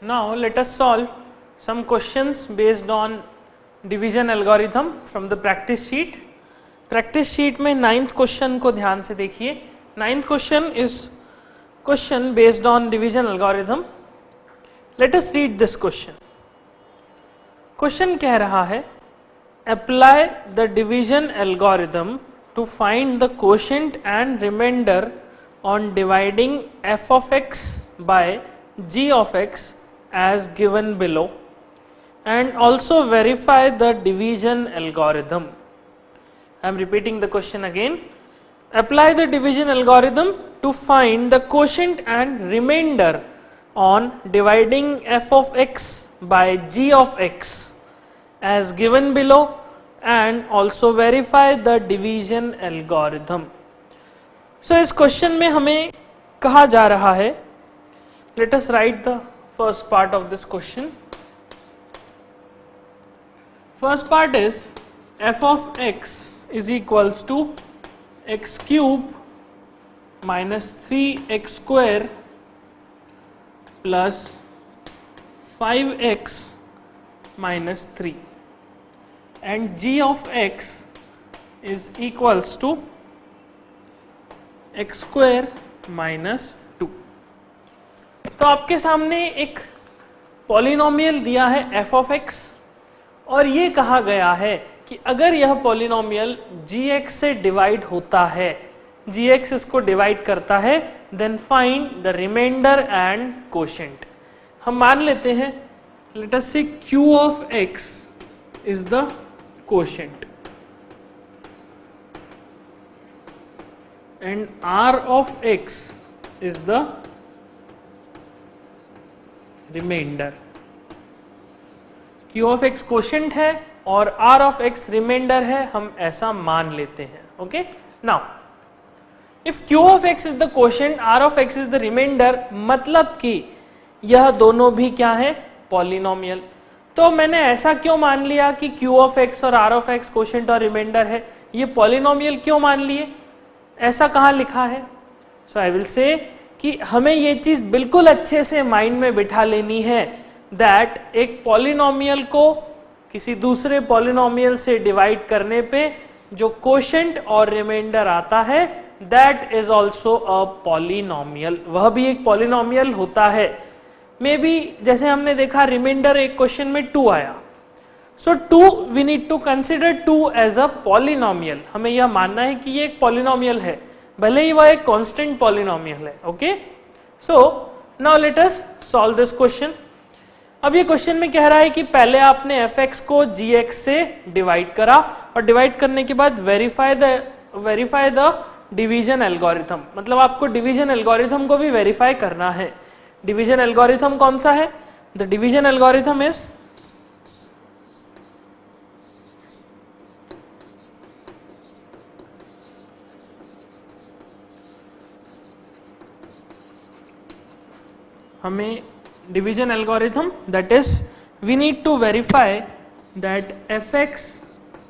Now let us solve some questions based on division algorithm from the practice sheet. Practice sheet में 9th question को ध्यान से देखिए. 9th question is question based on division algorithm. Let us read this question. Question कह रहा है apply the division algorithm to find the quotient and remainder on dividing f of x by g of x as given below and also verify the division algorithm. I am repeating the question again. Apply the division algorithm to find the quotient and remainder on dividing f of x by g of x as given below and also verify the division algorithm. So इस question में हमें कहा जा रहा है, let us write the first part of this question. First part is f of x is equals to x cube minus 3x square plus 5x minus 3 and g of x is equals to x square minus 2. तो आपके सामने एक polynomial दिया है f of x और ये कहा गया है कि अगर यह पॉलिनोमियल gx से डिवाइड होता है, gx इसको डिवाइड करता है, then find the remainder and quotient. हम मान लेते हैं, लेट अस से q of x is the quotient and r of x is the remainder. q of x quotient है और r of x remainder है, हम ऐसा मान लेते हैं. Okay, now if q of x is the quotient, r of x is the remainder, मतलब कि यह दोनों भी क्या है, पॉलिनोमियल. तो मैंने ऐसा क्यों मान लिया कि q of x और r of x quotient और रिमाइंडर है, ये पॉलिनोमियल क्यों मान लिए, ऐसा कहाँ लिखा है? सो आई विल से कि हमें ये चीज बिल्कुल अच्छे से माइंड में बिठा लेनी है दैट एक पॉलिनोमियल को किसी दूसरे पॉलिनोमियल से डिवाइड करने पे जो कोशेंट और रिमाइंडर आता है that is also a polynomial, वह भी एक पॉलिनोमियल होता है. मे बी जैसे हमने देखा रिमाइंडर एक क्वेश्चन में 2 आया, so 2 we need to consider 2 as a polynomial. हमें यह मानना है कि ये एक पॉलिनोमियल है, भले ही वह एक कांस्टेंट पॉलिनोमियल है. Okay, so now let us solve this question. अब ये क्वेश्चन में कह रहा है कि पहले आपने fx को gx से डिवाइड करा और डिवाइड करने के बाद वेरीफाई द डिवीजन एल्गोरिथम, मतलब आपको डिवीजन एल्गोरिथम को भी वेरीफाई करना है. डिवीजन एल्गोरिथम कौन सा है? द डिवीजन एल्गोरिथम इज हमें division algorithm that is we need to verify that fx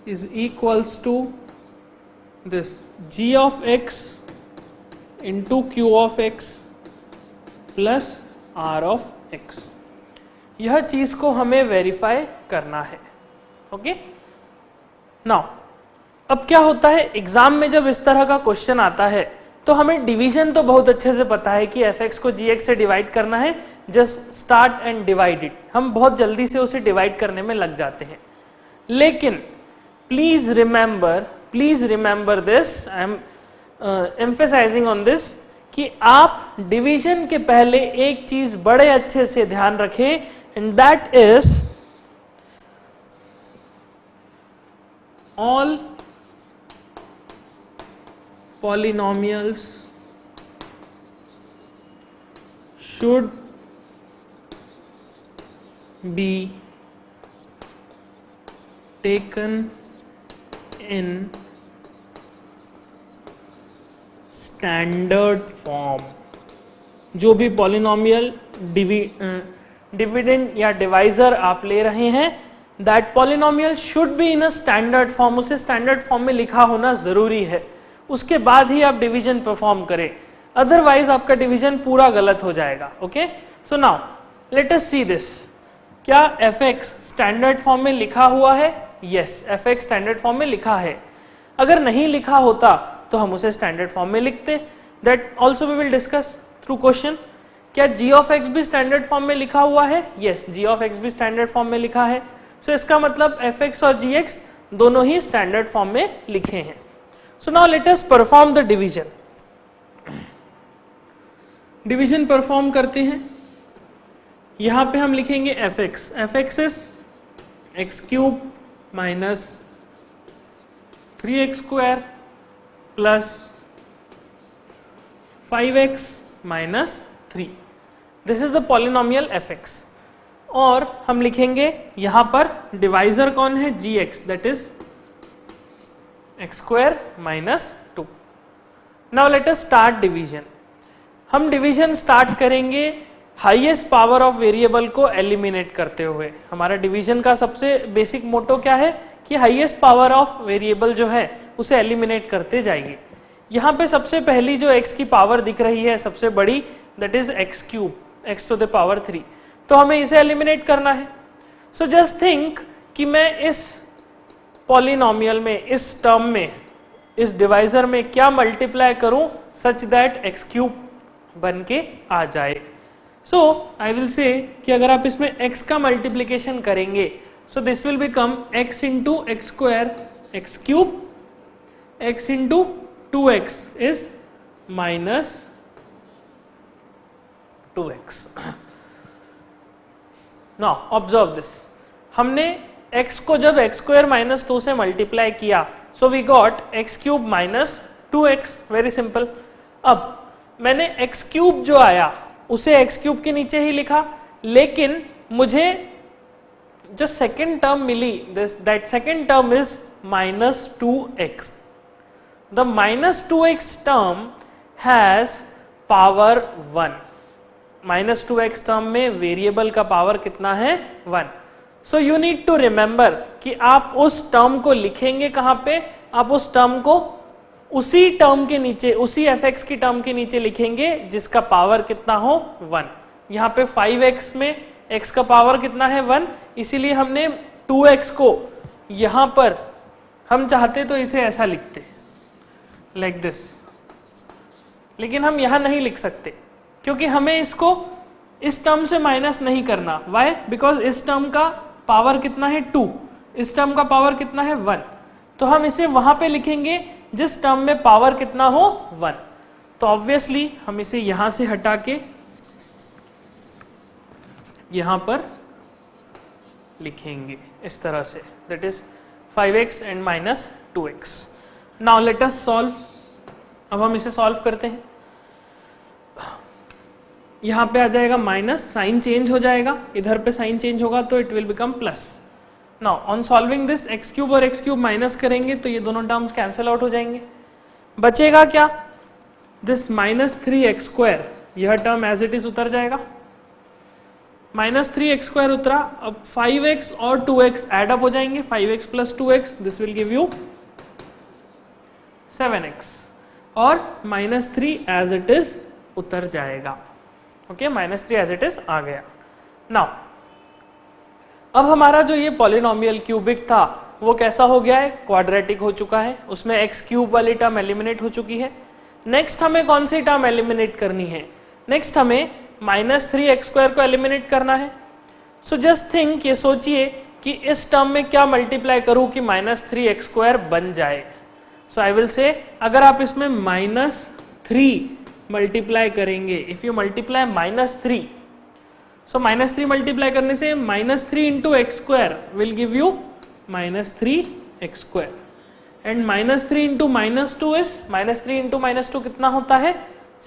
is equals to this g of x into q of x plus r of x. यह चीज को हमें verify करना है. ओके, नाउ अब क्या होता है एग्जाम में जब इस तरह का क्वेश्चन आता है तो हमें डिवीजन तो बहुत अच्छे से पता है कि fx को gx से डिवाइड करना है, just start and divide it, हम बहुत जल्दी से उसे डिवाइड करने में लग जाते हैं. लेकिन please remember this, I am emphasizing on this, कि आप डिवीजन के पहले एक चीज बड़े अच्छे से ध्यान रखें and that is all polynomials should be taken in standard form. जो भी पॉलिनोमियल डिविडेंड या डिवाइजर आप ले रहे हैं, that polynomial should be in a standard form, उसे स्टैंडर्ड फॉर्म में लिखा होना जरूरी है. उसके बाद ही आप डिवीजन परफॉर्म करें, अदरवाइज आपका डिवीजन पूरा गलत हो जाएगा. Okay, so now let us see this, क्या fx स्टैंडर्ड फॉर्म में लिखा हुआ है? यस, fx स्टैंडर्ड फॉर्म में लिखा है। अगर नहीं लिखा होता तो हम उसे स्टैंडर्ड फॉर्म में लिखते, that also we will discuss through question. क्या g ऑफ x भी स्टैंडर्ड फॉर्म में लिखा हुआ है? यस, g ऑफ x भी स्टैंडर्ड फॉर्म में लिखा है। सो इसका मतलब fx और gx दोनों ही स्टैंडर्ड फॉर्म में लिखे हैं। So now let us perform the division. Division perform करते हैं। यहां पे हम लिखेंगे fx, fx is x cube minus 3x square plus 5x minus 3। This is the polynomial fx। और हम लिखेंगे यहां पर डिवाइजर कौन है? gx, that is x square minus 2। Now let us start division. हम डिवीजन स्टार्ट करेंगे हाईएस्ट पावर ऑफ वेरिएबल को एलिमिनेट करते हुए। हमारा डिवीजन का सबसे बेसिक मोटो क्या है कि हाईएस्ट पावर ऑफ वेरिएबल जो है उसे एलिमिनेट करते जाइए। यहाँ पे सबसे पहली जो x की पावर दिख रही है सबसे बड़ी, that is x cube, x to the power 3, तो हमें इसे एलिमिनेट करना है। सो जस्ट थिंक कि मैं इस पॉलिनोमियल में, इस टर्म में, इस डिवाइजर में क्या मल्टीप्लाई करूं सच दैट एक्स क्यूब बन के आ जाए। सो आई विल से कि अगर आप इसमें x का मल्टीप्लीकेशन करेंगे, so this will become x into x square x cube, x into 2x is minus 2x। Now observe this, हमने x को जब x स्क्वायर माइनस 2 से मल्टीप्लाई किया, so we got x cube minus 2x, very simple. अब मैंने x cube जो आया उसे एक्स क्यूब के नीचे ही लिखा, लेकिन मुझे जो सेकेंड टर्म मिली, that second term is minus 2x। The minus 2x term has power 1। Minus 2x term में वेरिएबल का पावर कितना है? 1। So you need to remember कि आप उस टर्म को लिखेंगे कहां पे? आप उस टर्म को उसी टर्म के नीचे, उसी fx की टर्म के नीचे लिखेंगे जिसका पावर कितना हो? 1। यहाँ पे 5x में x का पावर कितना है? 1, इसीलिए हमने 2x को यहां पर, हम चाहते तो इसे ऐसा लिखते लाइक दिस, लेकिन हम यहां नहीं लिख सकते क्योंकि हमें इसको इस टर्म से माइनस नहीं करना। वाई? बिकॉज इस टर्म का पावर कितना है? 2, इस टर्म का पावर कितना है? 1। तो हम इसे वहां पे लिखेंगे जिस टर्म में पावर कितना हो? 1। तो ऑब्वियसली हम इसे यहां से हटा के यहां पर लिखेंगे इस तरह से, that is 5x and minus 2x। Now let us solve. अब हम इसे सॉल्व करते हैं। यहां पे आ जाएगा माइनस, साइन चेंज हो जाएगा, इधर पे साइन चेंज होगा तो it will become plus. Now on solving this, x cube और एक्स क्यूब माइनस करेंगे तो ये दोनों टर्म्स कैंसिल आउट हो जाएंगे। बचेगा क्या? दिस माइनस 3x स्क्वायर, यह टर्म एज इट इज उतर जाएगा। माइनस 3x स्क्वायर उतरा, अब 5x और 2x एड अप हो जाएंगे, 5x plus 2x, this will give you 7x, और माइनस 3 एज इट इज उतर जाएगा। Okay, minus 3 as it is आ गया। नाउ अब हमारा जो ये पॉलिनोमियल क्यूबिक था वो कैसा हो गया है? क्वाड्रेटिक हो चुका है। उसमें एक्स क्यूब वाली टर्म एलिमिनेट हो चुकी है। नेक्स्ट हमें कौन सी टर्म एलिमिनेट करनी है? नेक्स्ट हमें माइनस 3x स्क्वायर को एलिमिनेट करना है। सो जस्ट थिंक, ये सोचिए कि इस टर्म में क्या मल्टीप्लाई करूं कि माइनस 3x स्क्वायर बन जाए। सो आई विल से, अगर आप इसमें माइनस 3 मल्टीप्लाई करेंगे, if you multiply minus 3, so minus 3 multiply करने से minus 3 into x square will give you minus 3x square, and minus 3 into minus 2 is, minus 3 into minus 2 कितना होता है?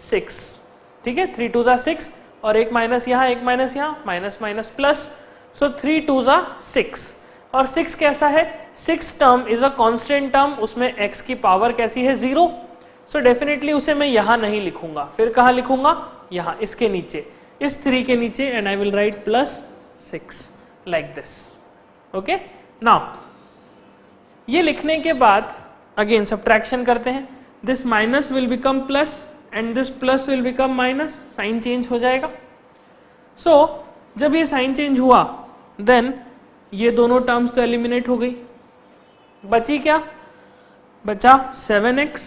6। ठीक है, 3 2 6, और एक माइनस यहाँ, एक माइनस यहाँ, माइनस माइनस प्लस, सो 3 2 6। और 6 कैसा है? 6 term is a constant term, उसमें x की पावर कैसी है? 0। सो डेफिनेटली उसे मैं यहां नहीं लिखूंगा, फिर कहां लिखूंगा? यहां, इसके नीचे, इस 3 के नीचे, and I will write plus 6 like this. Okay, now ये लिखने के बाद अगेन सब्ट्रैक्शन करते हैं। This minus will become plus and this plus will become minus, sign change हो जाएगा। सो जब ये साइन चेंज हुआ देन ये दोनों टर्म्स तो एलिमिनेट हो गई, बची क्या, बचा 7x,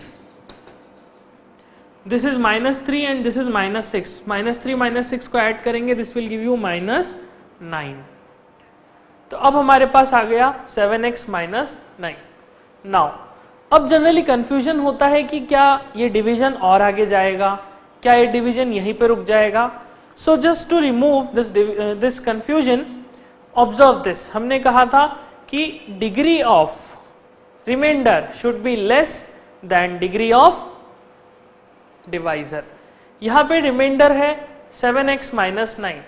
this is -3 and this is -6, -3 -6 को ऐड करेंगे, दिस विल गिव यू -9। तो अब हमारे पास आ गया 7x -9। नाउ अब जनरली कंफ्यूजन होता है कि क्या ये डिवीजन और आगे जाएगा, क्या ये डिवीजन यहीं पे रुक जाएगा। So just to remove this confusion, observe this, हमने कहा था कि degree of remainder should be less than degree of divisor. यहां पे रिमाइंडर है 7x -9,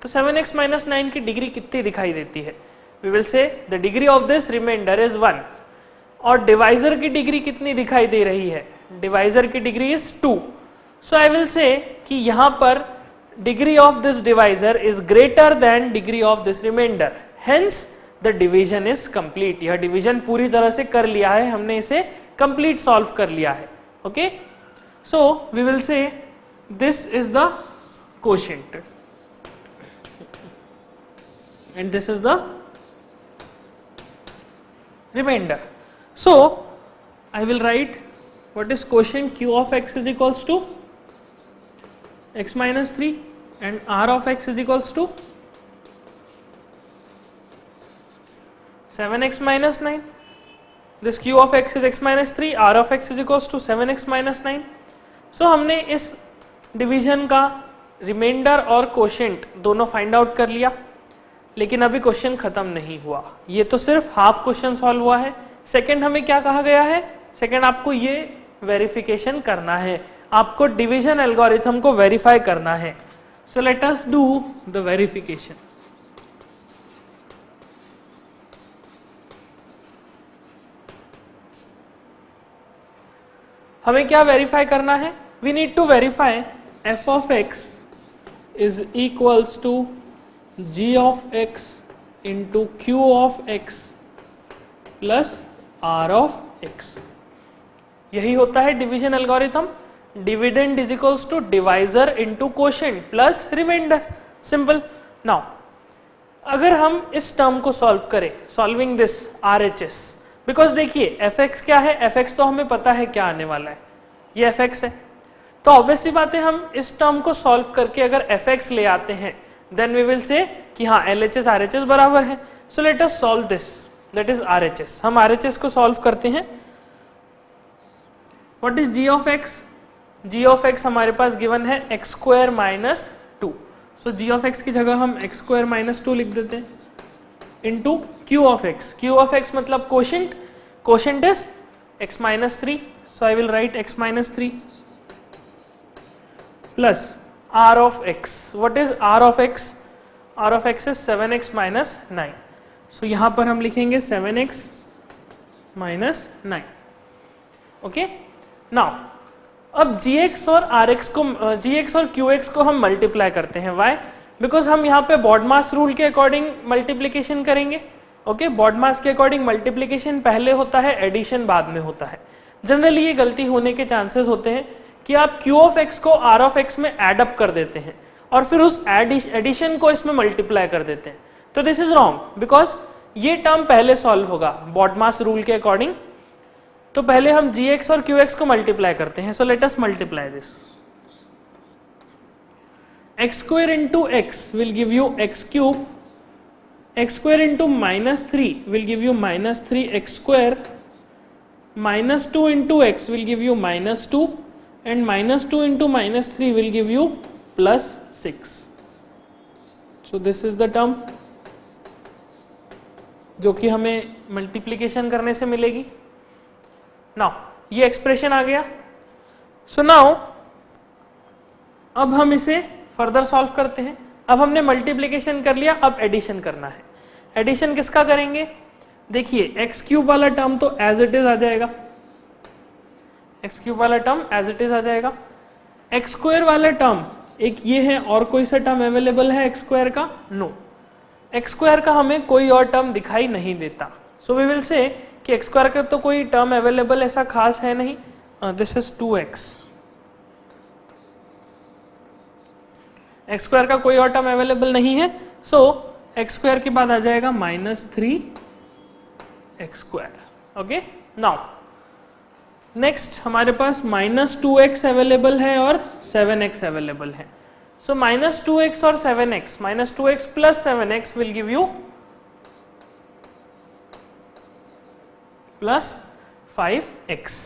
तो 7x -9 की डिग्री कितनी दिखाई देती है, we will say the degree of this remainder is 1, और डिवाइजर की डिग्री कितनी दिखाई दे रही है, डिवाइजर की degree is 2। So I will say कि यहां पर degree of this divisor is greater than degree of this remainder, hence the division is complete. यह डिवीजन पूरी तरह से कर लिया है, हमने इसे कंप्लीट सॉल्व कर लिया है। Okay, so we will say this is the quotient and this is the remainder. So I will write what is quotient, q of x is equals to x minus 3 and r of x is equals to 7x minus 9. This q of x is x minus 3, r of x is equals to 7x minus 9. So हमने इस division का reminder और quotient दोनों find out कर लिया, लेकिन अभी question खत्म नहीं हुआ, ये तो सिर्फ हाफ क्वेश्चन सॉल्व हुआ है। सेकंड हमें क्या कहा गया है, सेकंड आपको ये वेरिफिकेशन करना है, आपको डिवीजन एल्गोरिथम को वेरीफाई करना है। So let us do the verification. हमें क्या वेरीफाई करना है, we need to verify f of x is equals to g of x into q of x plus r of x। यही होता है division algorithm, dividend is equals to divisor into quotient plus remainder, simple. Now अगर हम इस term को solve करें, solving this RHS, because देखिए fx क्या है, fx तो हमें पता है क्या आने वाला है, ये fx है, तो ऑब्वियसली बात है हम इस टर्म को सॉल्व करके अगर fx ले आते हैं देन वी विल से कि हाँ LHS RHS बराबर है। So let us solve this, that is RHS। हम RHS को सॉल्व करते हैं। What is g of x, g of x हमारे पास गिवन है x square minus 2, so g of x की जगह हम x स्क्वायर माइनस 2 लिख देते हैं, into q of x, q of x मतलब quotient, quotient is x minus 3, so I will write x minus 3 plus r of x. What is r of x? r of x is 7x minus 9. So यहाँ पर हम लिखेंगे 7x minus 9. Okay? Now अब gx और rx को gx और qx को हम मल्टीप्लाई करते हैं। Why? Because हम यहाँ पे बॉडमास रूल के अकॉर्डिंग मल्टीप्लीकेशन करेंगे। ओके, बॉडमास के अकॉर्डिंग मल्टीप्लीकेशन पहले होता है, एडिशन बाद में होता है। जनरली ये गलती होने के चांसेस होते हैं कि आप q ऑफ x को r ऑफ x में एड अप कर देते हैं और फिर उस एडिशन को इसमें मल्टीप्लाई कर देते हैं, तो दिस इज रॉन्ग, बिकॉज ये टर्म पहले सॉल्व होगा बॉडमास रूल के अकॉर्डिंग। तो पहले हम gx और qx को मल्टीप्लाई करते हैं। So let us multiply this, x square into x will give you x cube, x square into -3 will give you -3x square, -2 into x will give you -2 and -2 into -3 will give you +6. So this is the term जो कि हमें multiplication करने से मिलेगी। Now ये expression आ गया। So now अब हम इसे फर्दर सॉल्व करते हैं। अब हमने मल्टीप्लीकेशन कर लिया, अब एडिशन करना है। एडिशन किसका करेंगे, देखिए एक्स क्यूब वाला टर्म तो एज इट इज आ जाएगा, एक्स क्यूब वाला टर्म एज इट इज आ जाएगा। एक्स स्क्वायर वाला टर्म एक ये है, और कोई सा टर्म अवेलेबल है एक्स स्क्वायर का, नो, एक्स स्क्वायर का हमें कोई और टर्म दिखाई नहीं देता। सो वी विल से कि एक्स स्क्वायर का तो कोई टर्म अवेलेबल ऐसा खास है नहीं, this is 2x। X square का कोई और टर्म अवेलेबल नहीं है, सो एक्स स्क्वायर के बाद आ जाएगा -3 x square. Okay, now next हमारे पास -2x अवेलेबल है और 7x अवेलेबल है। सो -2x और 7x, -2x plus 7x will give you +5x।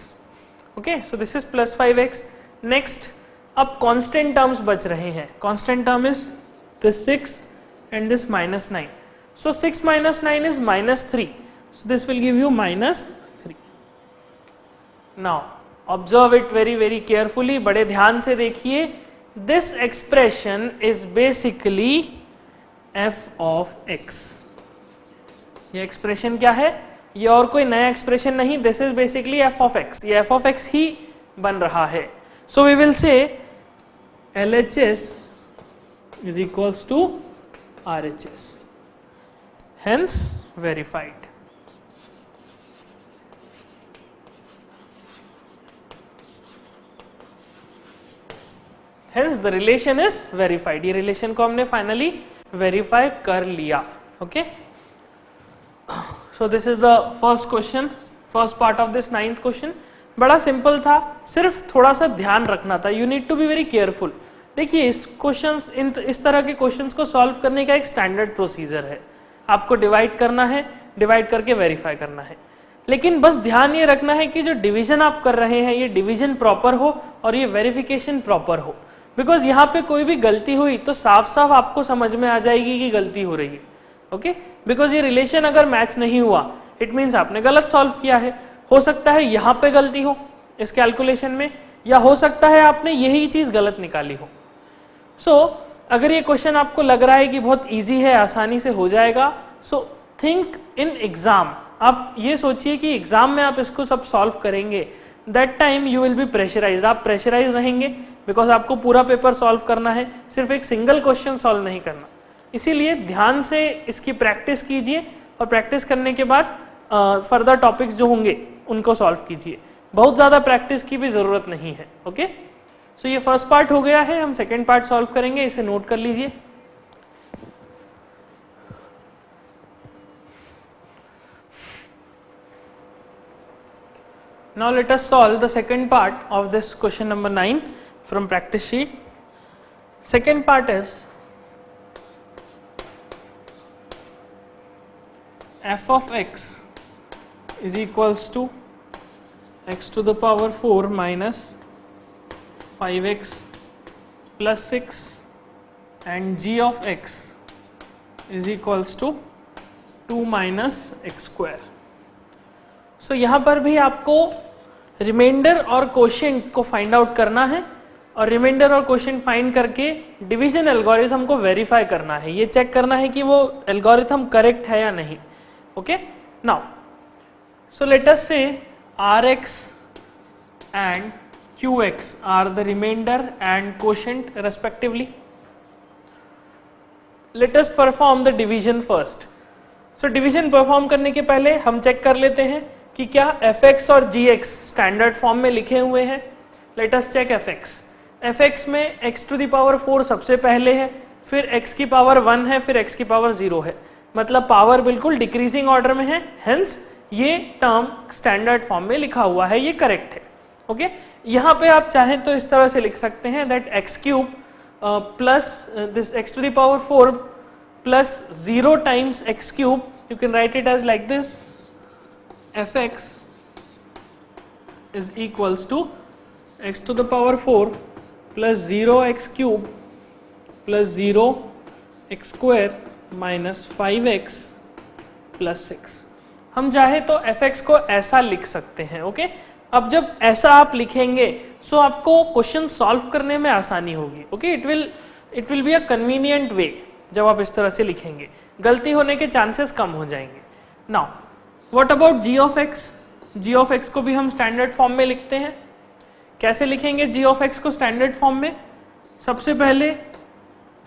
Okay, so this is +5x। Next अब कांस्टेंट टर्म्स बच रहे हैं। Constant term is this 6 and this -9। So 6 - 9 is -3, so this will give you -3। now observe it very very carefully, बड़े ध्यान से देखिए। this expression is basically f of x। ये expression क्या है? ये और कोई नया एक्सप्रेशन नहीं, this is basically f of x। ये f of x ही बन रहा है। so we will say LHS is equals to RHS, hence verified। Hence the relation is verified। ये रिलेशन को हमने फाइनली वेरीफाई कर लिया। Okay, so this is the first question, first part of this 9th question. बड़ा simple था, सिर्फ थोड़ा सा ध्यान रखना था। You need to be very careful. देखिए इस क्वेश्चंस, इस तरह के क्वेश्चंस को सॉल्व करने का एक स्टैंडर्ड प्रोसीजर है। आपको डिवाइड करना है, डिवाइड करके वेरीफाई करना है, लेकिन बस ध्यान ये रखना है कि जो डिवीजन आप कर रहे हैं ये डिवीजन प्रॉपर हो और ये वेरिफिकेशन प्रॉपर हो। बिकॉज यहाँ पे कोई भी गलती हुई तो साफ साफ आपको समझ में आ जाएगी कि गलती हो रही है। ओके, बिकॉज ये रिलेशन अगर मैच नहीं हुआ इट मीन्स आपने गलत सॉल्व किया है। हो सकता है यहाँ पे गलती हो इस कैलकुलेशन में, या हो सकता है आपने यही चीज गलत निकाली हो। सो अगर ये क्वेश्चन आपको लग रहा है कि बहुत इजी है, आसानी से हो जाएगा, सो थिंक इन एग्जाम। आप ये सोचिए कि एग्जाम में आप इसको सब सॉल्व करेंगे, that time you will be pressurise. आप प्रेशराइज रहेंगे बिकॉज आपको पूरा पेपर सॉल्व करना है, सिर्फ एक सिंगल क्वेश्चन सॉल्व नहीं करना। इसीलिए ध्यान से इसकी प्रैक्टिस कीजिए और प्रैक्टिस करने के बाद फर्दर टॉपिक्स जो होंगे उनको सॉल्व कीजिए। बहुत ज़्यादा प्रैक्टिस की भी ज़रूरत नहीं है। ओके, सो ये फर्स्ट पार्ट हो गया है, हम सेकेंड पार्ट सॉल्व करेंगे, इसे नोट कर लीजिए। Now let us solve the second part of this question number 9 from practice sheet. Second part is f of x is equals to x to the power 4 minus 5x plus 6 and g of x is equals to 2 minus x square। सो यहाँ पर भी आपको reminder और quotient को find out करना है और reminder और कोशेंट फाइंड करके डिवीजन एल्गोरिथम को वेरीफाई करना है। ये चेक करना है कि वो एल्गोरिथम करेक्ट है या नहीं। ओके, नाउ सो लेट अस से Rx and Qx are the remainder and quotient respectively. Let us perform the division first. So division perform करने के पहले हम चेक कर लेते हैं कि क्या fx और gx स्टैंडर्ड फॉर्म में लिखे हुए हैं। Let us check fx। fx में x टू द पावर 4 सबसे पहले है, फिर x की पावर 1 है, फिर x की पावर 0 है, मतलब पावर बिल्कुल डिक्रीजिंग ऑर्डर में है। हेंस ये टर्म स्टैंडर्ड फॉर्म में लिखा हुआ है, ये करेक्ट है। ओके, यहाँ पे आप चाहें तो इस तरह से लिख सकते हैं that x cube plus this x to the power 4 plus 0 times x cube, you can write it as like this, fx is equals to x to the power 4 plus 0 x cube plus 0 x square minus 5x plus 6। हम चाहे तो fx को ऐसा लिख सकते हैं। Okay, अब जब ऐसा आप लिखेंगे सो आपको क्वेश्चन सॉल्व करने में आसानी होगी। Okay, it will be a convenient way. जब आप इस तरह से लिखेंगे गलती होने के चांसेस कम हो जाएंगे। Now what about g of x? g of x को भी हम स्टैंडर्ड फॉर्म में लिखते हैं। कैसे लिखेंगे g ऑफ x को स्टैंडर्ड फॉर्म में? सबसे पहले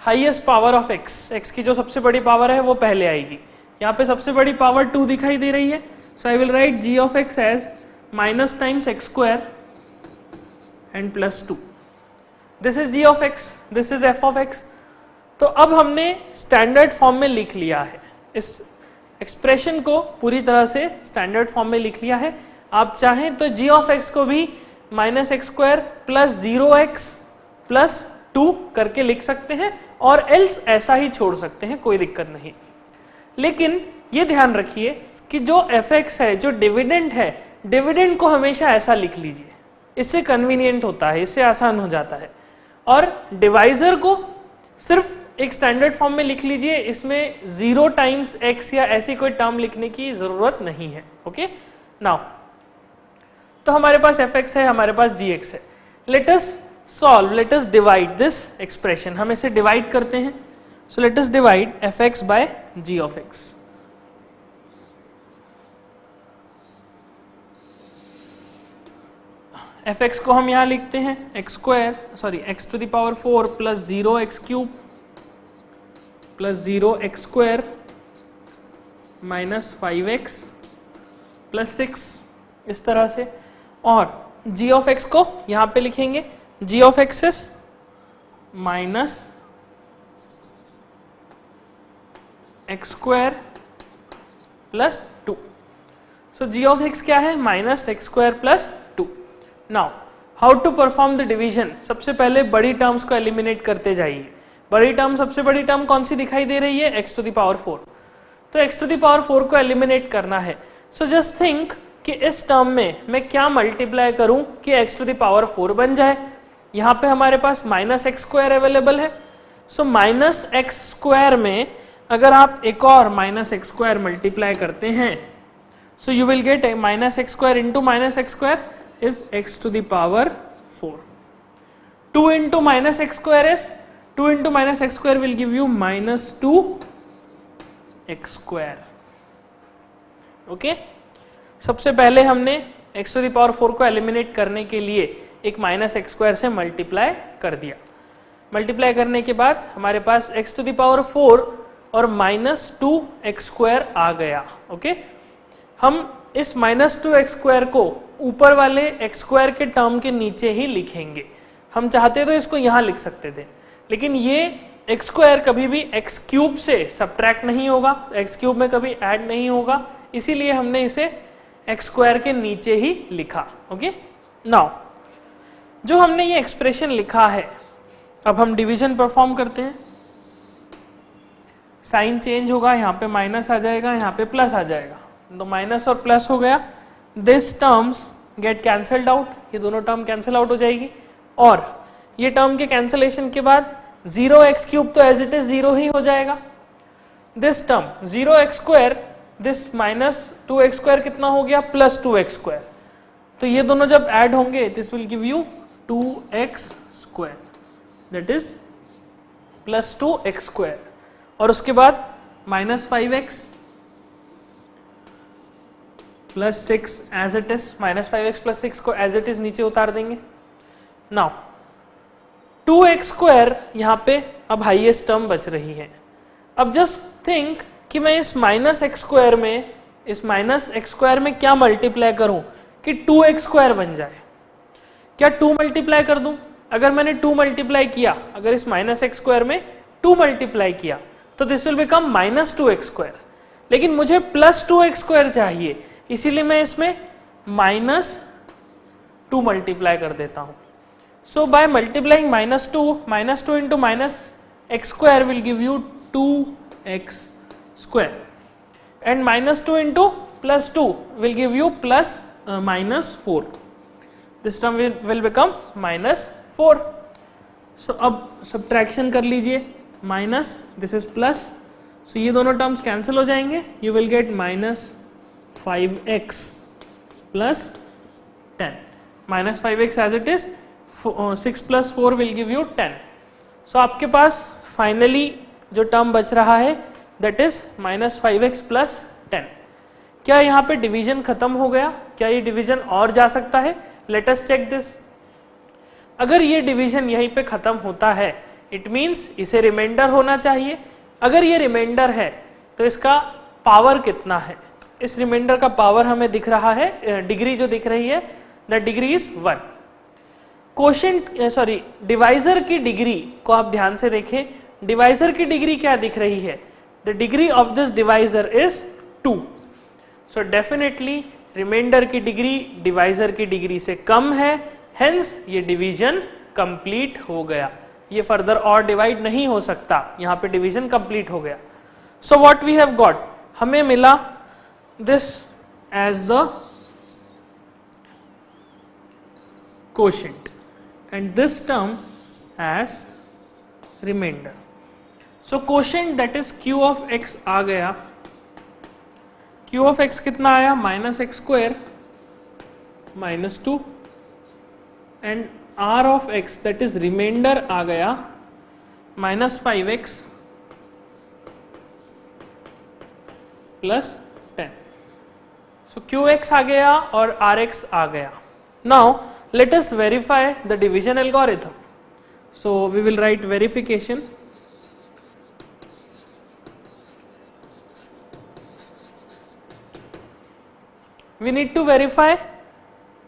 हाईएस्ट पावर ऑफ x की जो सबसे बड़ी पावर है वो पहले आएगी। यहाँ पे सबसे बड़ी पावर 2 दिखाई दे रही है, so I will write g of x as minus times x square and plus 2। This is g of x, this is f of x। तो अब हमने स्टैंडर्ड फॉर्म में लिख लिया है, इस एक्सप्रेशन को पूरी तरह से स्टैंडर्ड फॉर्म में लिख लिया है। आप चाहें तो g ऑफ x को भी -x² प्लस 0x प्लस 2 करके लिख सकते हैं और एल्स ऐसा ही छोड़ सकते हैं, कोई दिक्कत नहीं। लेकिन ये ध्यान रखिए कि जो fx है, जो डिविडेंड है, डिविडेंड को हमेशा ऐसा लिख लीजिए, इससे कन्वीनियंट होता है, इससे आसान हो जाता है। और डिवाइजर को सिर्फ एक स्टैंडर्ड फॉर्म में लिख लीजिए, इसमें 0 टाइम्स x या ऐसी कोई टर्म लिखने की जरूरत नहीं है। ओके नाउ, तो हमारे पास fx है, हमारे पास gx है। Let us solve, let us divide this expression. हम इसे डिवाइड करते हैं। So let us divide fx by g of x। fx को हम यहां लिखते हैं x² x to the power 4 plus 0x³ plus 0x² minus 5x plus 6, इस तरह से। और g ऑफ x को यहां पे लिखेंगे g of x is minus x² plus 2। So g of x क्या है? Minus x² plus 2। Now how to perform the division? सबसे पहले बड़ी टर्म्स को एलिमिनेट करते जाइए। बड़ी टर्म, सबसे बड़ी टर्म कौन सी दिखाई दे रही है? x to the power 4। तो x टू द पावर 4 को एलिमिनेट करना है। सो जस्ट थिंक कि इस टर्म में मैं क्या मल्टीप्लाई करूं कि x टू द पावर 4 बन जाए। यहां पे हमारे पास -x² अवेलेबल है। सो -x² में अगर आप एक और -x² मल्टीप्लाई करते हैं, सो you will gate -x² into -x² is x to the power 4. 2 into -x² is 2 into -x² will give you -2x². Okay, सबसे पहले हमने x to the power 4 को एलिमिनेट करने के लिए एक -x² से मल्टीप्लाई कर दिया। मल्टीप्लाई करने के बाद हमारे पास x to the power 4 और -2x² आ गया। ओके, हम इस -2x² को ऊपर वाले x² के टर्म के नीचे ही लिखेंगे। हम चाहते तो इसको यहां लिख सकते थे, लेकिन ये x² कभी भी x³ से सब्ट्रैक्ट नहीं होगा, x³ में कभी ऐड नहीं होगा, इसीलिए हमने इसे x² के नीचे ही लिखा। ओके नाउ, जो हमने ये एक्सप्रेशन लिखा है, अब हम डिवीजन परफॉर्म करते हैं। साइन चेंज होगा, यहाँ पे माइनस आ जाएगा, यहाँ पे प्लस आ जाएगा, तो माइनस और प्लस हो गया। This terms get cancelled out, ये दोनों टर्म कैंसिल आउट हो जाएगी। और ये टर्म के कैंसलेशन के बाद 0x³ तो एज इट इज 0 ही हो जाएगा। This term 0x², this -2x² कितना हो गया? +2x²। तो ये दोनों जब ऐड होंगे, this will give you 2x², that is +2x²। और उसके बाद -5x plus 6 as it is, -5x plus 6 को एज इट इज नीचे उतार देंगे। नाउ 2x² यहां पे अब हाईएस्ट टर्म बच रही है। अब जस्ट थिंक कि मैं इस -x² में, इस -x² में क्या मल्टीप्लाई करूं कि 2x² बन जाए। क्या 2 मल्टीप्लाई कर दूं? अगर मैंने 2 मल्टीप्लाई किया, अगर इस -x² में 2 मल्टीप्लाई किया, तो दिस विल बिकम -2x²। लेकिन मुझे +2x² चाहिए, इसीलिए मैं इसमें -2 मल्टीप्लाई कर देता हूं। So by multiplying -2 into -x² will give you 2x² and -2 into +2 will give you -4। This term will become -4। So अब सब्ट्रैक्शन कर लीजिए, minus, this is plus, so ये दोनों टर्म्स कैंसिल हो जाएंगे। You will get -5x plus 10, -5x as it is, 6 plus 4 will give you 10। So आपके पास finally जो टर्म बच रहा है दैट इज -5x प्लस 10। क्या यहाँ पे डिवीजन खत्म हो गया? क्या ये डिवीजन और जा सकता है? Let us check this. अगर ये डिवीजन यहीं पे खत्म होता है, इट मीन्स इसे रिमाइंडर होना चाहिए। अगर ये रिमाइंडर है तो इसका पावर कितना है? इस रिमाइंडर का पावर हमें दिख रहा है, डिग्री जो दिख रही है, the degree is 1। Quotient divisor की डिग्री को आप ध्यान से देखें, डिवाइजर की डिग्री क्या दिख रही है? The degree of this divisor is 2. So definitely remainder की डिग्री डिवाइजर की डिग्री से कम है, हेंस ये डिवीजन कंप्लीट हो गया. ये फर्दर और डिवाइड नहीं हो सकता, यहां पे डिवीजन कंप्लीट हो गया. So what we have got, हमें मिला this as the quotient and this term as remainder. So quotient that is q of x आ गया. q of x कितना आया? Minus x square minus 2 and r of x that is remainder आ गया minus 5x plus 10. So qx आ गया और rx आ गया. Now let us verify the division algorithm. So we will write verification. We need to verify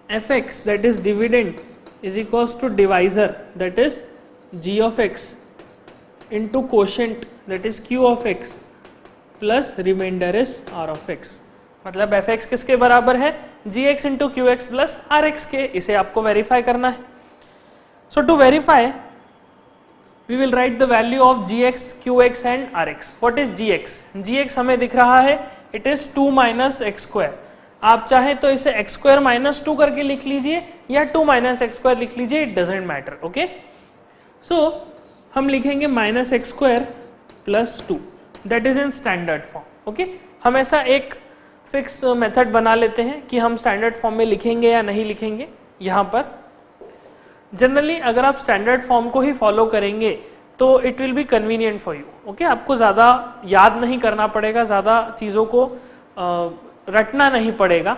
fx, that is dividend, is equals to divisor, that is g of x, into quotient, that is q of x, plus remainder is r of x. मतलब fx किसके बराबर है? gx into Q X plus R X के. इसे आपको verify करना है. So to verify we will write the value of gx, qx and rx. What is gx? gx हमें दिख रहा है it is 2 minus x square. आप चाहे तो इसे एक्स स्क्वायर माइनस 2 करके लिख लीजिए या 2 माइनस एक्स स्क्वायर लिख लीजिए, इट डजेंट मैटर. ओके, सो हम लिखेंगे minus x square plus 2, that is in standard form. Okay, हम ऐसा एक फिक्स मेथड बना लेते हैं कि हम स्टैंडर्ड फॉर्म में लिखेंगे या नहीं लिखेंगे. यहाँ पर जनरली अगर आप स्टैंडर्ड फॉर्म को ही फॉलो करेंगे तो it will be convenient for you. Okay, आपको ज़्यादा याद नहीं करना पड़ेगा, ज़्यादा चीज़ों को रटना नहीं पड़ेगा.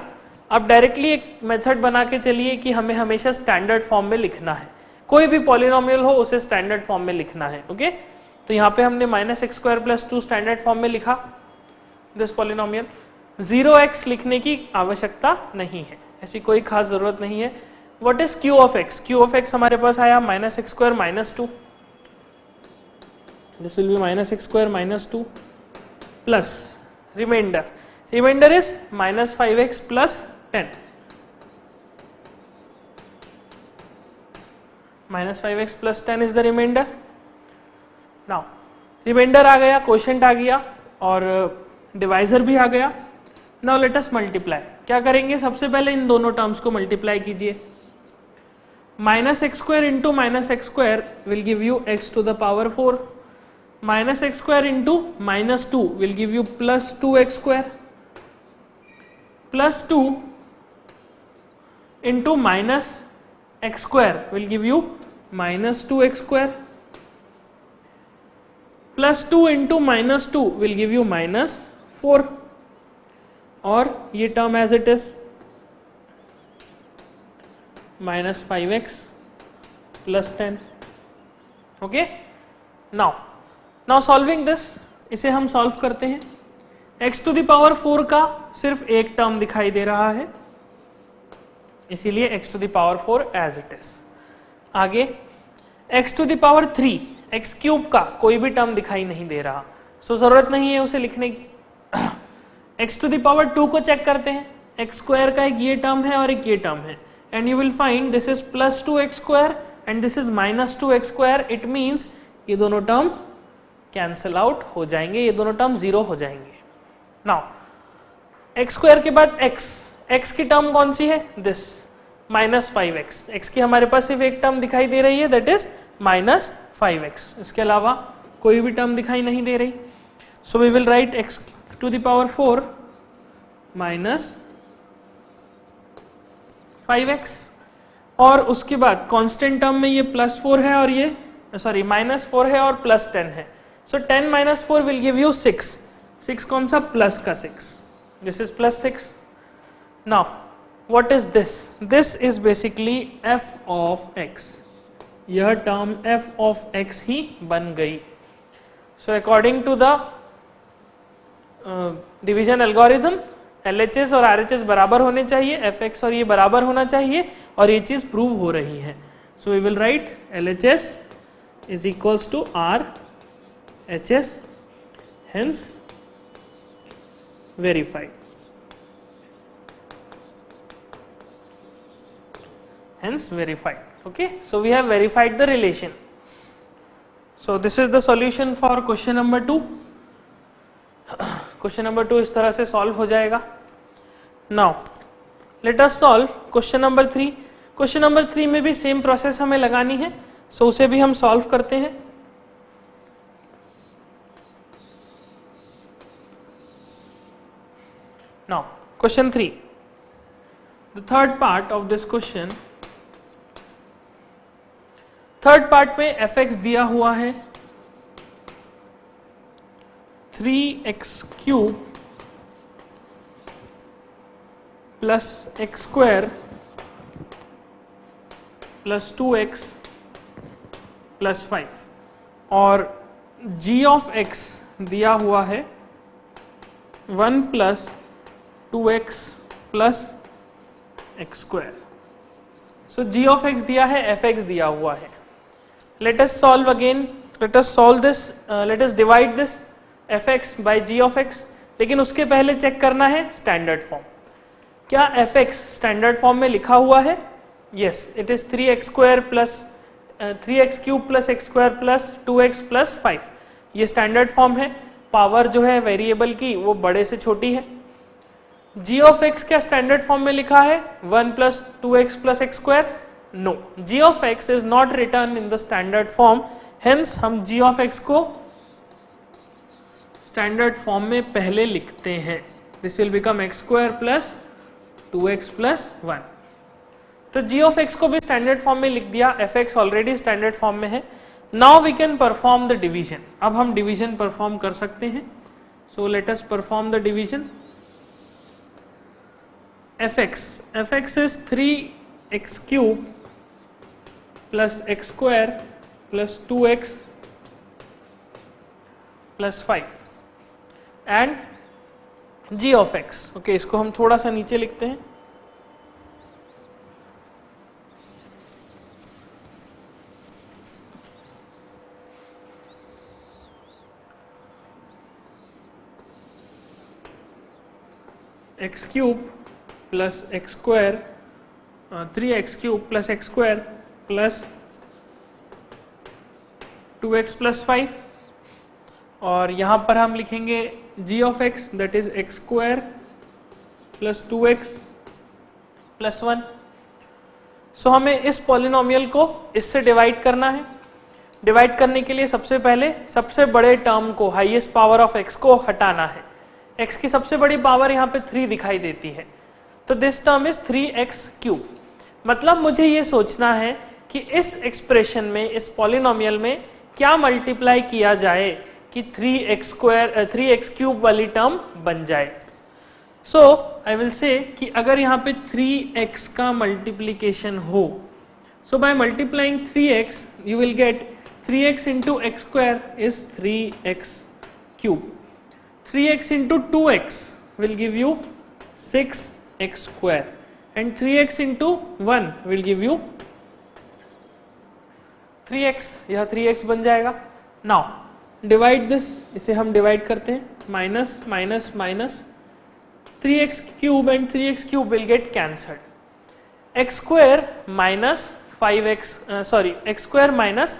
आप डायरेक्टली एक मेथड बना के चलिए कि हमें हमेशा स्टैंडर्ड फॉर्म में लिखना है. कोई भी पॉलिनोमियल हो उसे स्टैंडर्ड फॉर्म में लिखना है. ओके, तो यहाँ पे हमने minus x square plus 2 standard form में लिखा दिस पॉलिनोमियल. 0x लिखने की आवश्यकता नहीं है, ऐसी कोई खास जरूरत नहीं है. What is q of x? q of x हमारे पास आया minus x square minus 2, this will be minus x square minus 2 plus remainder. Remainder is minus 5x plus 10. Minus 5x plus 10 is the remainder. Now remainder आ गया, quotient आ गया और divisor भी आ गया. Now let us multiply. क्या करेंगे? सबसे पहले इन दोनों टर्म्स को मल्टीप्लाई कीजिए. Minus x square into minus x square will give you x to the power 4. Minus x square into minus 2 will give you plus 2x square. Plus 2 into minus x square will give you minus 2x square. Plus 2 into minus 2 will give you minus 4. और ये term as it is minus 5x plus 10. Okay, now solving this, इसे हम solve करते हैं. x to the power 4 का सिर्फ एक term दिखाई दे रहा है, इसीलिए x to the power 4 as it is. आगे x to the power 3, x cube का कोई भी टर्म दिखाई नहीं दे रहा, सो जरूरत नहीं है उसे लिखने की. x टू द पावर 2 को चेक करते हैं. एक्स स्क्वायर का एक ये टर्म है और एक ये टर्म है, and you will find this is plus 2x square and this is minus 2x square. It means ये दोनों टर्म कैंसल आउट हो जाएंगे, ये दोनों टर्म 0 हो जाएंगे. नाउ एक्स स्क्वायर के बाद x की टर्म कौन सी है? This minus 5x. x की हमारे पास सिर्फ एक टर्म दिखाई दे रही है, दैट इज माइनस 5x. इसके अलावा कोई भी टर्म दिखाई नहीं दे रही. So we will write x to the power 4 minus 5x. और उसके बाद कांस्टेंट टर्म में ये प्लस 4 है और ये सॉरी माइनस 4 है और प्लस 10 है. सो 10 माइनस 4 विल गिव यू 6. 6 कौन सा? प्लस का 6. This is plus 6. Now what is this? This is basically f of x. यह टर्म f ऑफ x ही बन गई. So according to the division algorithm LHS और RHS बराबर होने चाहिए, fx और ये बराबर होना चाहिए, और ये चीज प्रूव हो रही है. So we will write LHS is equals to R HS, hence verified. Hence verified. Okay, so we have verified the relation. So this is the solution for question number 2. Question number 2 इस तरह से solve हो जाएगा. Now let us solve question number 3. Question number 3 में भी same process हमें लगानी है, so उसे भी हम solve करते हैं. Now question 3, the third part of this question. Third part में fx दिया हुआ है 3x cube plus x square plus 2x plus 5 और g ऑफ x दिया हुआ है 1 plus 2x plus x square. So g of x दिया है, fx दिया हुआ है. Let us solve again. Let us solve this. Let us divide this fx by g of x. लेकिन उसके पहले चेक करना है स्टैंडर्ड फॉर्म. क्या fx स्टैंडर्ड फॉर्म में लिखा हुआ है? Yes, it is 3x square plus 3x cube plus x square plus 2x plus 5. ये स्टैंडर्ड फॉर्म है. पावर जो है वेरिएबल की वो बड़े से छोटी है. g ऑफ x क्या स्टैंडर्ड फॉर्म में लिखा है? 1 plus 2x plus x square. No, g of x is not written in the standard form. Hence हम g of x को standard form में पहले लिखते हैं. This will become x square plus 2x plus 1. तो g of x को भी standard form में लिख दिया. fx already standard form में है. Now we can perform the division. अब हम division perform कर सकते हैं. So let us perform the division. fx is 3x cube plus x square plus 2x plus 5 and g of x. Okay, इसको हम थोड़ा सा नीचे लिखते हैं. X cube plus x square 3x cube plus x square plus 2x plus 5 और यहाँ पर हम लिखेंगे g of x that is x square plus 2x plus 1. सो हमें इस पॉलिनोमियल को इससे डिवाइड करना है. डिवाइड करने के लिए सबसे पहले सबसे बड़े टर्म को, हाईएस्ट पावर ऑफ x को हटाना है. x की सबसे बड़ी पावर यहाँ पे 3 दिखाई देती है, तो this term is 3x cube. मतलब मुझे ये सोचना है कि इस एक्सप्रेशन में, इस पॉलिनोमियल में क्या मल्टीप्लाई किया जाए कि 3x क्यूब वाली टर्म बन जाए. सो आई विल से कि अगर यहाँ पे 3x का मल्टीप्लीकेशन हो, so by multiplying 3x you will get 3x into x square is 3x cube. 3x into 2x will give you 6x square and 3x into 1 will give you 3x. यह 3x बन जाएगा. Now divide this, इसे हम divide करते हैं. Minus minus minus 3x cube and 3x cube will get cancelled. x square minus 5x x square minus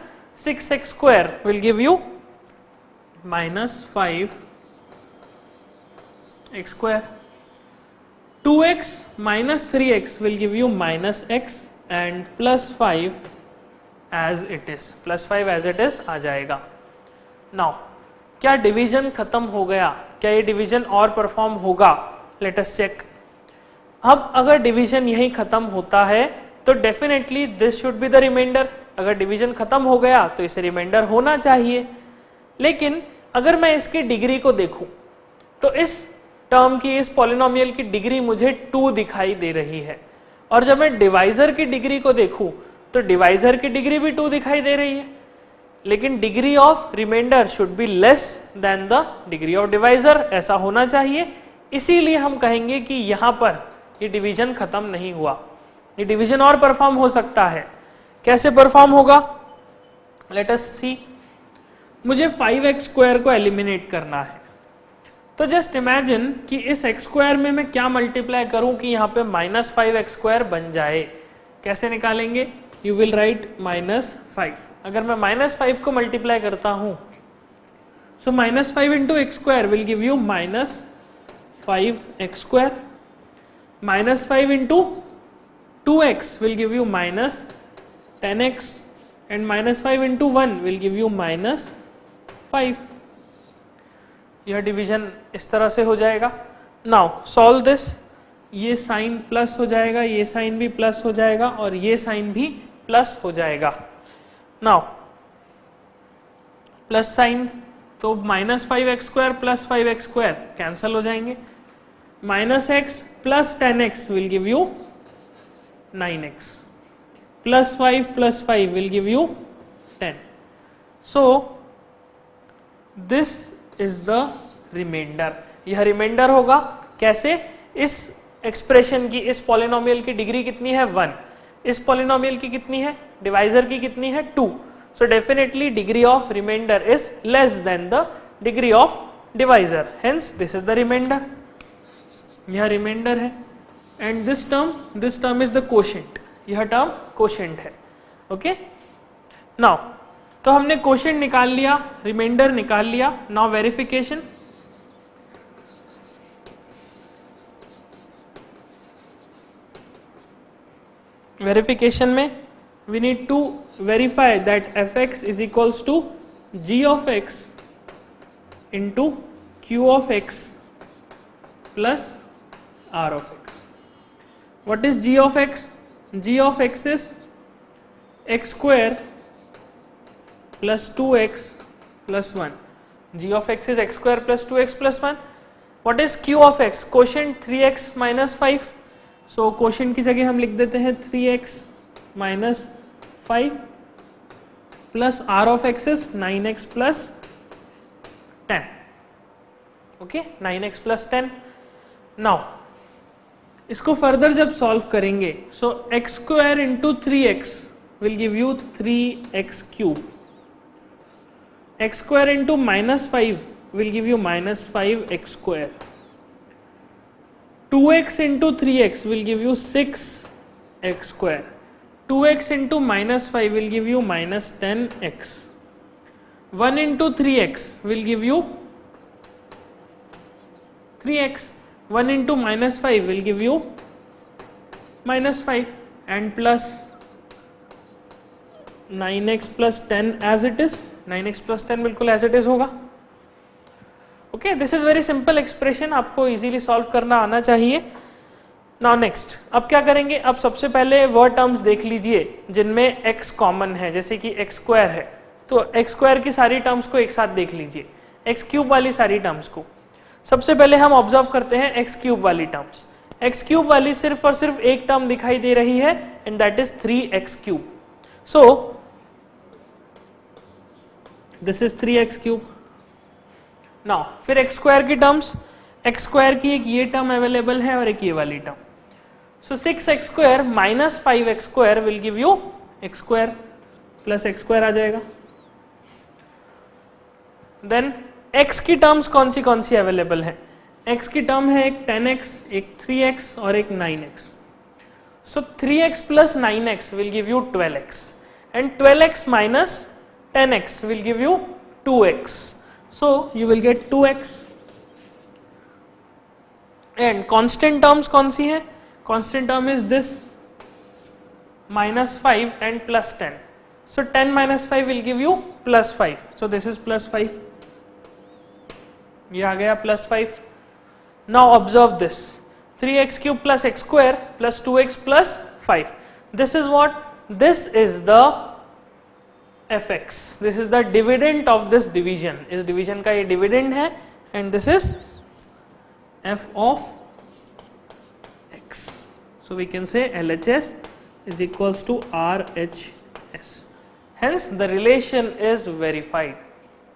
6x square will give you minus 5x square. 2x minus 3x will give you minus x and plus 5 as it is. plus 5 as it is आ जाएगा. Now क्या division खत्म हो गया? क्या ये division और perform होगा? Let us check. अब अगर डिवीजन यही खत्म होता है तो definitely this should be the remainder. अगर डिवीजन खत्म हो गया तो इसे रिमाइंडर होना चाहिए. लेकिन अगर मैं इसकी डिग्री को देखूं तो इस टर्म की, इस पॉलिनोमियल की डिग्री मुझे 2 दिखाई दे रही है. और जब मैं डिवाइजर की डिग्री को देखूं तो डिवाइजर की डिग्री भी 2 दिखाई दे रही है. लेकिन degree of remainder should be less than the degree of divisor. ऐसा होना चाहिए. इसीलिए हम कहेंगे कि यहां पर ये डिवीजन खत्म नहीं हुआ. ये डिवीजन और परफॉर्म हो सकता है. कैसे परफॉर्म होगा? लेट अस सी. मुझे 5x स्क्वायर को एलिमिनेट करना है। तो जस्ट इमेजिन कि इस x स्क्वायर में मैं क्या मल्टीप्लाई करूं कि यहाँ पे -5x स्क्वायर बन जाए। कैसे निकालेंगे? You will write -5। अगर मैं -5 को मल्टीप्लाई करता हूं, सो -5 into x square will give you -5x square, -5 into 2x will give you -10x and -5 into 1 will give you -5। यह डिवीजन इस तरह से हो जाएगा। नाउ सॉल्व दिस, ये साइन प्लस हो जाएगा, ये साइन भी प्लस हो जाएगा और ये साइन भी प्लस हो जाएगा। नाउ प्लस साइन तो -5x square plus 5x square cancel हो जाएंगे, -x plus 10x will give you 9x, plus 5 will give you 10. So this is the remainder। यह रिमाइंडर होगा। कैसे? इस एक्सप्रेशन की, इस पॉलिनोमियल की डिग्री कितनी है? 1। इस पॉलिनोमियल की कितनी है? डिवाइजर की कितनी है? 2। So definitely degree of remainder is less than the degree of divisor, hence this is the remainder. यह रिमाइंडर है। And this term is the quotient, यह टर्म कोशेंट है। ओके, नाउ तो हमने कोशेंट निकाल लिया, रिमाइंडर निकाल लिया। Now verification. वेरिफिकेशन में we need to verify that fx is equals to g of x into q of x plus r of x। What is g of x? g of x is x square plus 2x plus 1. g of x is x square plus 2x plus 1. What is q of x? Quotient 3x minus 5. So quotient की जगह हम लिख देते हैं 3x minus 5 plus r of x is 9x plus 10. Okay, 9x plus 10. Now इसको further जब solve करेंगे, so x square into 3x will give you 3x cube, x square into -5 will give you -5x square, 2x into 3x will give you 6x square, 2x into -5 will give you -10x, 1 into 3x will give you 3x, 1 into -5 will give you -5 and plus 9x plus 10 as it is, 9x plus 10 बिल्कुल as it is होगा। Okay, this is very simple expression, आपको easily solve करना आना चाहिए। Now next, अब क्या करेंगे? अब सबसे पहले वह टर्म्स देख लीजिए जिनमें x कॉमन है, जैसे कि x स्क्वायर है, तो x स्क्वायर की सारी टर्म्स को एक साथ देख लीजिए, x क्यूब वाली सारी टर्म्स को। सबसे पहले हम ऑब्जर्व करते हैं x क्यूब वाली टर्म्स। x क्यूब वाली सिर्फ और सिर्फ एक टर्म दिखाई दे रही है and that is 3x cube. So this is 3x cube. Now फिर x स्क्वायर की टर्म्स, x स्क्वायर की एक ये टर्म अवेलेबल है और एक ये वाली term. So 6x square minus 5x square will give you x square plus x square आ जाएगा। देन x की टर्म्स कौन सी अवेलेबल है? x की टर्म है एक 10x, एक 3x और एक 9x। So 3x plus 9x will give you 12x and 12x minus 10x will give you 2x। So you will get 2x। And constant terms कौन सी है? Constant term is this -5 and +10। So 10 - 5 will give you +5। So this is +5, ये आ गया +5। Now observe this, 3x cube plus x square plus 2x plus 5। This is what? This is the fx, this is the dividend of this division. इस division का ये dividend है and this is f of x। So we can say LHS is equals to RHS. Hence the relation is verified.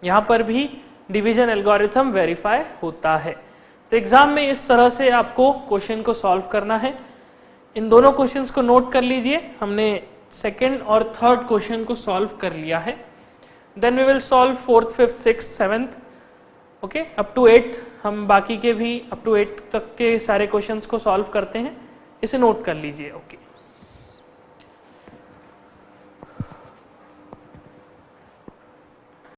यहां पर भी division algorithm verify होता है। तो एग्जाम में इस तरह से आपको क्वेश्चन को सॉल्व करना है। इन दोनों क्वेश्चंस को नोट कर लीजिए, हमने सेकंड और थर्ड क्वेश्चन को सॉल्व कर लिया है। Then we will solve 4th 5th 6th 7th, okay, up to 8th हम बाकी के भी अप टू 8th तक के सारे क्वेश्चंस को सॉल्व करते हैं, इसे नोट कर लीजिए, ओके।